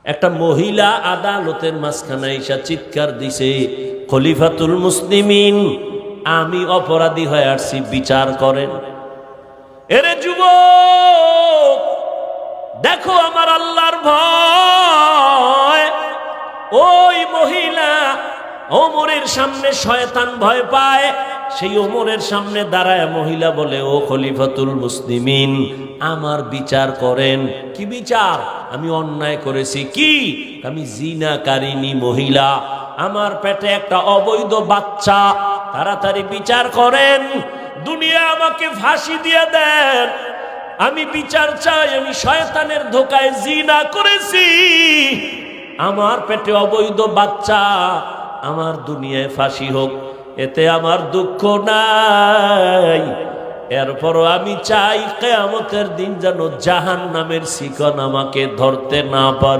একটা মহিলা আদালতের মাঝখানে এসে চিৎকার দিছে, খলিফাতুল মুসলিমিন, আমি অপরাধী হয়ে আসছি, বিচার করেন। এরে যুবক, দেখো আমার আল্লাহর ভয়। ওই মহিলা ওমরের সামনে শয়তান ভয় পায়, সেই ওমরের সামনে দাঁড়ায় মহিলা বলে, ও খলিফাতুল মুসলিমিন, আমার বিচার করেন। কি বিচার? আমি অন্যায় করেছি। কি? আমি জিনাকারিনী মহিলা, আমার পেটে একটা অবৈধ বাচ্চা, তাড়াতাড়ি বিচার করেন, দুনিয়া আমাকে ফাঁসি দিয়ে দেন, আমি বিচার চাই, আমি শয়তানের ধোকায় জিনা করেছি, আমার পেটে অবৈধ বাচ্চা, আমার দুনিয়ায় ফাঁসি হোক, এতে আমার দুঃখ নাই। এরপরও আমি চাই কিয়ামতের দিন যেন জাহান্নামের শিকল আমাকে ধরতে না পারে।